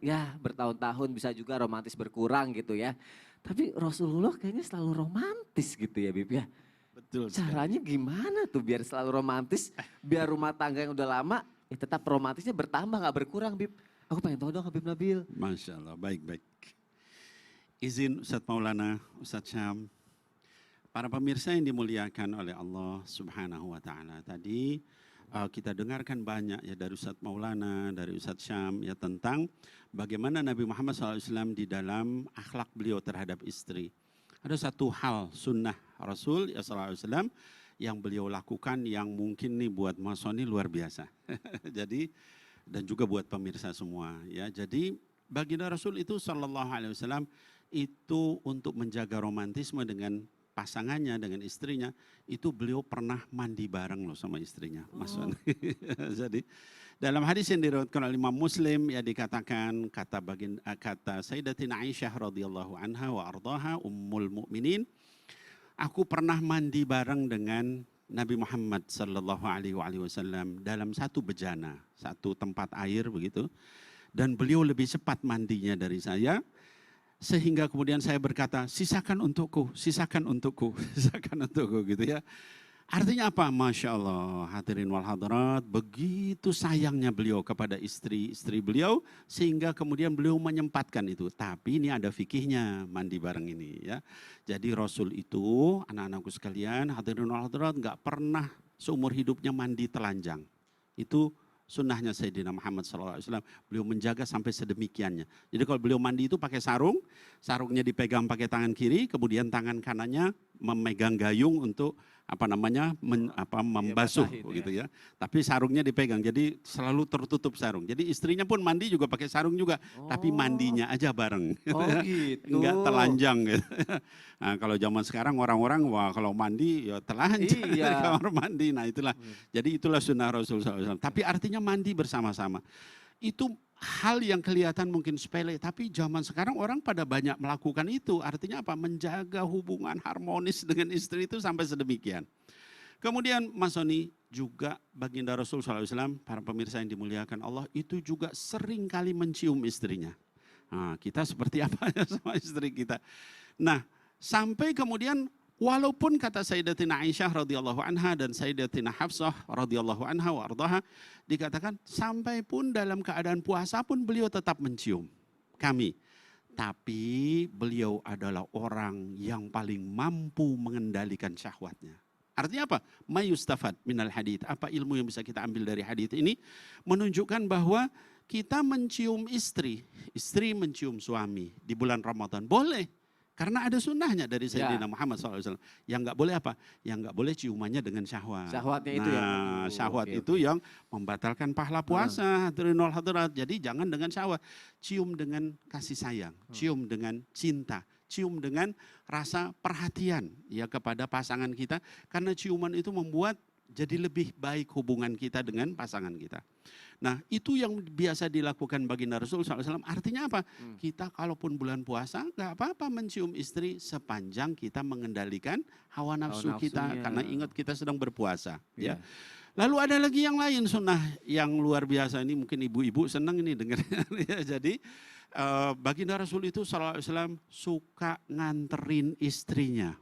ya bertahun-tahun bisa juga romantis berkurang gitu ya. Tapi Rasulullah kayaknya selalu romantis gitu ya Bib ya. Betul sekali. Caranya gimana tuh biar selalu romantis, biar rumah tangga yang udah lama ya tetap romantisnya bertambah nggak berkurang Bib. Aku pengen tahu dong Habib Nabil. Masya Allah, baik-baik. Izin Ustadz Maulana, Ustadz Syam, para pemirsa yang dimuliakan oleh Allah Subhanahu wa Ta'ala. Tadi kita dengarkan banyak ya dari Ustadz Maulana, dari Ustadz Syam ya tentang bagaimana Nabi Muhammad SAW di dalam akhlak beliau terhadap istri. Ada satu hal sunnah Rasul ya SAW yang beliau lakukan yang mungkin nih buat Mas Soni luar biasa. Jadi dan juga buat pemirsa semua ya. Jadi baginda Rasul itu Shallallahu Alaihi Wasallam itu untuk menjaga romantisme dengan pasangannya, dengan istrinya, itu beliau pernah mandi bareng loh sama istrinya, Mas Wan. Jadi dalam hadis yang diriwayatkan oleh Imam Muslim ya dikatakan kata Sayyidatina Aisyah radhiyallahu anha wa ardhaha ummul mukminin, aku pernah mandi bareng dengan Nabi Muhammad sallallahu alaihi wasallam dalam satu bejana, satu tempat air begitu. Dan beliau lebih cepat mandinya dari saya. Sehingga kemudian saya berkata, sisakan untukku, sisakan untukku, sisakan untukku gitu ya. Artinya apa? Masya Allah, hadirin wal hadirat, begitu sayangnya beliau kepada istri-istri beliau, sehingga kemudian beliau menyempatkan itu. Tapi ini ada fikihnya, mandi bareng ini ya. Jadi Rasul itu, anak-anakku sekalian, hadirin wal hadirat, gak pernah seumur hidupnya mandi telanjang. Itu sunnahnya Sayyidina Muhammad SAW, beliau menjaga sampai sedemikiannya. Jadi kalau beliau mandi itu pakai sarung, sarungnya dipegang pakai tangan kiri, kemudian tangan kanannya memegang gayung untuk membasuh gitu ya. Tapi sarungnya dipegang, jadi selalu tertutup sarung. Jadi istrinya pun mandi juga pakai sarung juga, tapi mandinya aja bareng. Oh gitu. Enggak telanjang gitu. Nah, kalau zaman sekarang orang-orang wah kalau mandi ya telanjang di kamar mandi. Nah itulah. Jadi itulah sunnah Rasulullah SAW. Tapi artinya mandi bersama-sama. Itu hal yang kelihatan mungkin sepele, tapi zaman sekarang orang pada banyak melakukan itu. Artinya apa? Menjaga hubungan harmonis dengan istri itu sampai sedemikian. Kemudian Mas Soni juga baginda Rasul SAW, para pemirsa yang dimuliakan Allah, itu juga sering kali mencium istrinya. Nah, kita seperti apa ya sama istri kita. Nah, sampai kemudian walaupun kata Sayyidatina Aisyah radhiyallahu anha dan Sayyidatina Hafsah radhiyallahu anha wa ardhaha dikatakan sampai pun dalam keadaan puasa pun beliau tetap mencium kami. Tapi beliau adalah orang yang paling mampu mengendalikan syahwatnya. Artinya apa? Mayustafad minal hadits. Apa ilmu yang bisa kita ambil dari hadits ini? Menunjukkan bahwa kita mencium istri, istri mencium suami di bulan Ramadan. Boleh. Karena ada sunnahnya dari Sayyidina Muhammad SAW. Yang enggak boleh apa? Yang enggak boleh ciumannya dengan syahwat. Syahwatnya itu ya? Syahwat itu yang membatalkan pahala puasa. Jadi jangan dengan syahwat. Cium dengan kasih sayang. Cium dengan cinta. Cium dengan rasa perhatian ya kepada pasangan kita. Karena ciuman itu membuat jadi lebih baik hubungan kita dengan pasangan kita. Nah itu yang biasa dilakukan baginda Rasul SAW. Artinya apa? Kita kalaupun bulan puasa nggak apa-apa mencium istri sepanjang kita mengendalikan hawa nafsu kita. Karena ingat kita sedang berpuasa. Ya. Lalu ada lagi yang lain sunnah yang luar biasa ini mungkin ibu-ibu senang ini dengarnya. Jadi baginda Rasul itu SAW suka nganterin istrinya.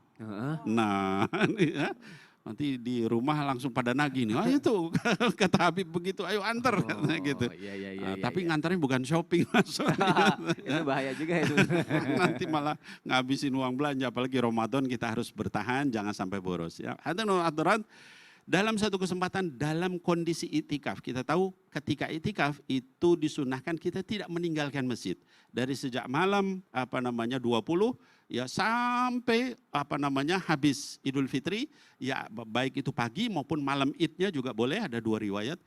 Nah ya. Nanti di rumah langsung pada nagih nih, ayo tuh kata Habib begitu, ayo antar gitu. Tapi ngantarnya bukan shopping maksudnya. Itu bahaya juga itu. Nanti malah ngabisin uang belanja, apalagi Ramadan kita harus bertahan, jangan sampai boros. Ya, aturan dalam satu kesempatan dalam kondisi itikaf, kita tahu ketika itikaf itu disunahkan kita tidak meninggalkan masjid dari sejak malam 20 ya sampai habis Idul Fitri ya baik itu pagi maupun malam Idnya juga boleh, ada dua riwayat.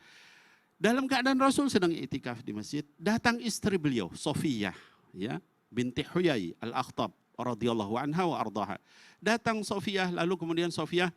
Dalam keadaan Rasul sedang itikaf di masjid, datang istri beliau Sofiyah ya binti Huyai Al-Akhtab radhiyallahu anha wa ardhaha. Datang Sofiyah lalu kemudian Sofiyah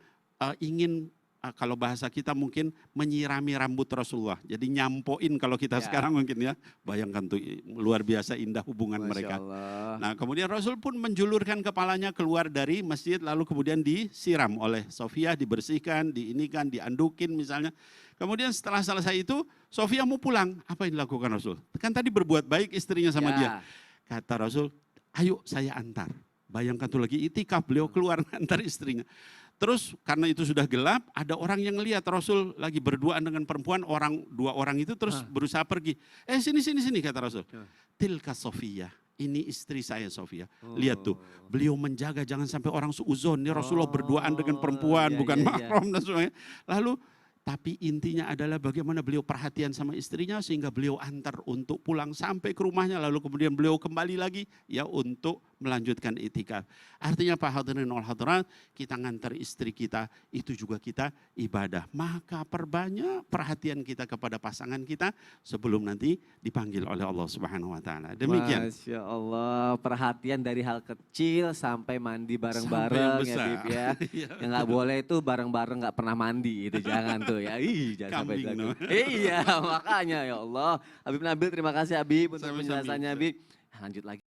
ingin kalau bahasa kita mungkin menyirami rambut Rasulullah. Jadi nyampoin kalau kita Ya. sekarang mungkin ya. Bayangkan tuh luar biasa indah hubungan Masya mereka. Allah. Nah kemudian Rasul pun menjulurkan kepalanya keluar dari masjid lalu kemudian disiram oleh Sofia, dibersihkan, diinikan, diandukin misalnya. Kemudian setelah selesai itu Sofia mau pulang. Apa yang dilakukan Rasul? Kan tadi berbuat baik istrinya sama Ya. dia. Kata Rasul, ayo saya antar. Bayangkan tuh lagi itikaf, beliau keluar antar istrinya. Terus karena itu sudah gelap, ada orang yang lihat Rasul lagi berduaan dengan perempuan, dua orang itu terus berusaha pergi. Sini kata Rasul. Tilka Sofia, ini istri saya Sofia. Lihat tuh, beliau menjaga jangan sampai orang suuzon. Ini Rasulullah berduaan dengan perempuan, iya, bukan iya, iya. mahram dan sebagainya. Lalu tapi intinya adalah bagaimana beliau perhatian sama istrinya sehingga beliau antar untuk pulang sampai ke rumahnya lalu kemudian beliau kembali lagi ya untuk melanjutkan itikaf. Artinya Pak hadirin wal hadirat, kita ngantar istri kita itu juga kita ibadah. Maka perbanyak perhatian kita kepada pasangan kita sebelum nanti dipanggil oleh Allah Subhanahu wa taala. Demikian. Masya Allah, perhatian dari hal kecil sampai mandi bareng-bareng ya besar. Bib ya. Iya, Yang nggak boleh itu bareng-bareng nggak pernah mandi itu jangan tuh ya. Jangan sampai Kambing, gitu. no. Iya makanya ya Allah. Habib Nabil terima kasih Habib untuk Sama-sama, penjelasannya Ustaz. Habib. Lanjut lagi.